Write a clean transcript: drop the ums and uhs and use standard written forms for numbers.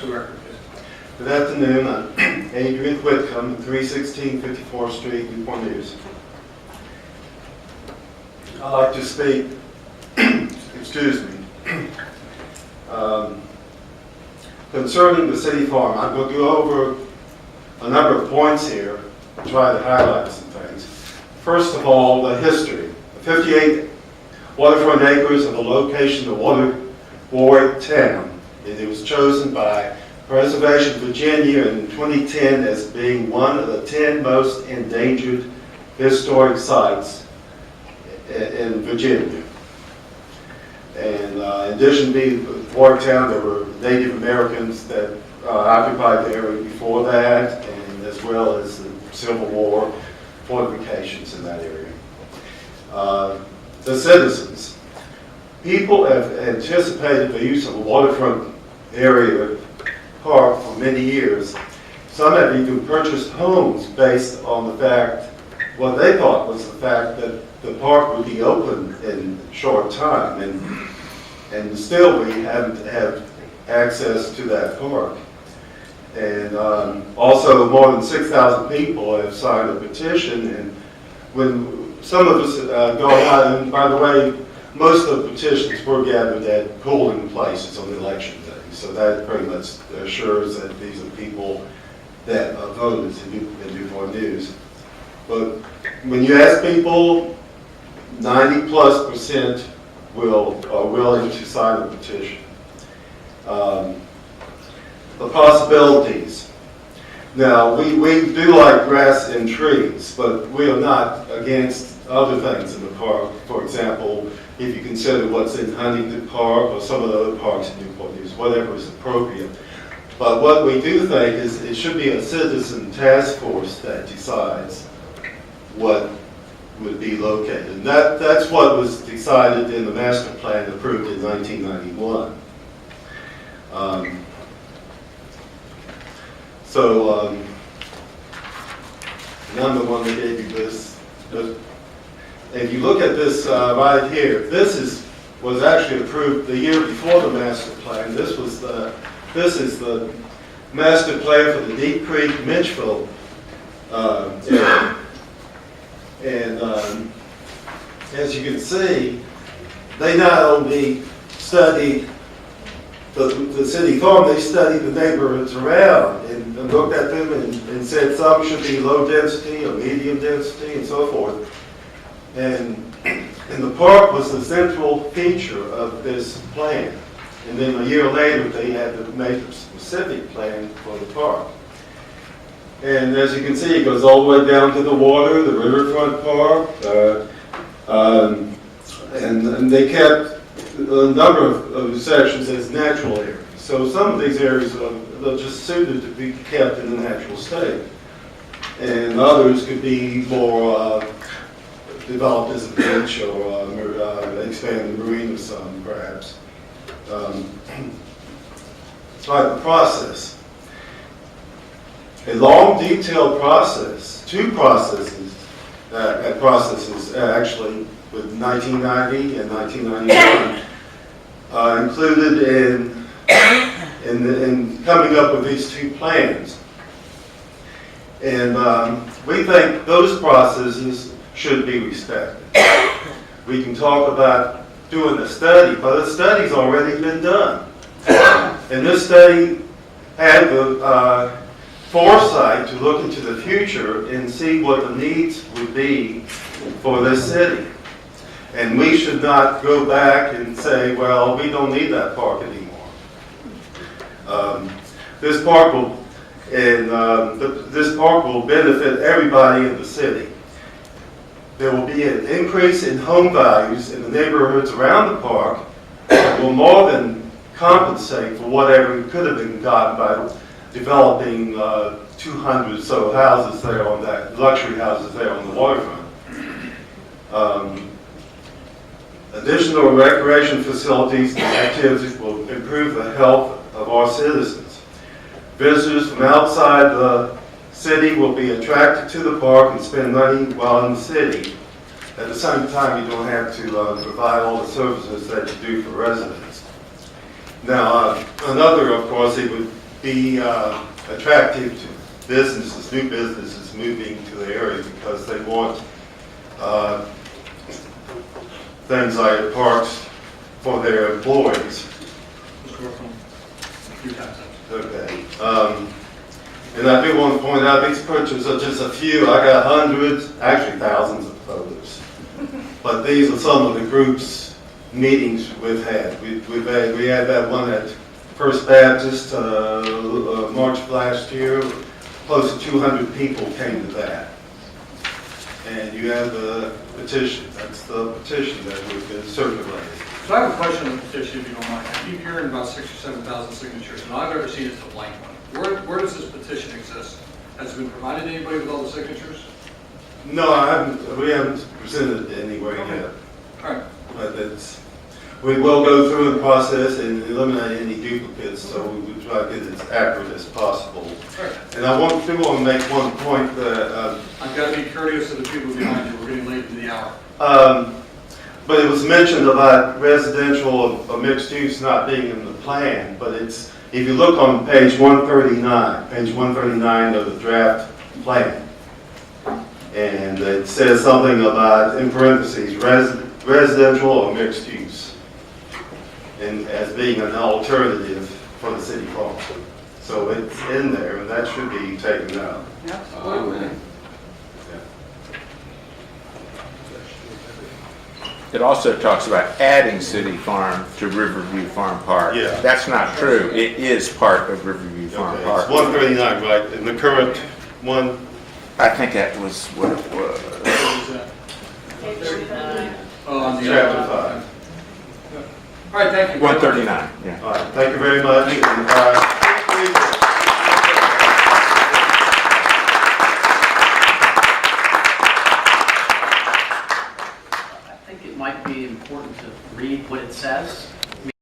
for the record, please. Good afternoon. I'm Adrian Whitcomb, 316 54th Street, Newport News. I'd like to speak, excuse me, concerning the city farm. I'm going to go over a number of points here and try to highlight some things. First of all, the history. The 58 waterfront acres and the location of Water Ward Town. It was chosen by Preservation Virginia in 2010 as being one of the 10 most endangered historic sites in Virginia. And in addition to Town, there were Native Americans that occupied the area before that, and as well as the Civil War fortifications in that area. The citizens. People have anticipated the use of a waterfront area park for many years. Some have even purchased homes based on the fact, what they thought was the fact that the park would be open in a short time, and still we haven't had access to that park. And also more than 6,000 people have signed a petition, and when some of us go out, and by the way, most of the petitions were gathered at polling places on election day, so that pretty much assures that these are people that voted in Newport News. But when you ask people, 90+% are willing to sign a petition. The possibilities. Now, we do like grass and trees, but we are not against other things in the park. For example, if you consider what's in Huntington Park or some of the other parks in Newport News, whatever is appropriate. But what we do think is it should be a citizen task force that decides what would be located. And that's what was decided in the master plan approved in 1991. And I'm the one that gave you this. If you look at this right here, this was actually approved the year before the master plan. This is the master plan for the Deep Creek Mitchell area. And as you can see, they not only studied the city farm, they studied the neighborhoods around and looked at them and said some should be low density or medium density and so forth. And the park was the central feature of this plan. And then a year later, they had to make a specific plan for the park. And as you can see, it goes all the way down to the water, the riverfront park, and they kept a number of sections as natural areas. So some of these areas are just suited to be kept in a natural state, and others could be more developed as a beach or expand the marina some, perhaps. So the process. A long, detailed process, two processes actually, with 1990 and 1991, included in coming up with these two plans. And we think those processes should be respected. We can talk about doing a study, but a study's already been done. And this study had the foresight to look into the future and see what the needs would be for this city. And we should not go back and say, well, we don't need that park anymore. This park will benefit everybody in the city. There will be an increase in home values in the neighborhoods around the park that will more than compensate for whatever could have been gotten by developing 200 or so houses there on that, luxury houses there on the waterfront. Additional recreation facilities and activities will improve the health of our citizens. Visitors from outside the city will be attracted to the park and spend money while in the city. At the same time, you don't have to provide all the services that you do for residents. Now, another, of course, it would be attractive to businesses, new businesses moving to the area because they want things like parks for their employees. Okay. And I do want to point out these pictures are just a few. I got hundreds, actually thousands of photos. But these are some of the groups meetings we've had. We had that one at First Baptist March of last year. Close to 200 people came to that. And you have the petition. That's the petition that we've been circulating. So I have a question on the petition, if you don't mind. I keep hearing about 6,000 or 7,000 signatures, and all I've ever seen is the blank one. Where does this petition exist? Has it been provided to anybody with all the signatures? No, we haven't presented it anywhere yet. All right. But we will go through the process and eliminate any duplicates, so we will try to get it as accurate as possible. Right. And I want to make one point that I've got to be courteous to the people behind you. We're getting late in the hour. but it was mentioned about residential or mixed use not being in the plan, but it's, if you look on page 139 of the draft plan, and it says something about, in parentheses, residential or mixed use, and as being an alternative for the city farm. So it's in there, and that should be taken out. Absolutely. It also talks about adding City Farm to Riverview Farm Park. Yeah. That's not true. It is part of Riverview Farm Okay, Park. it's 139, right? And the current one, I think that was what it was. On the chapter 5. All right, thank you. 139, yeah. All right, thank you very much. And, I think it might be important to read what it says.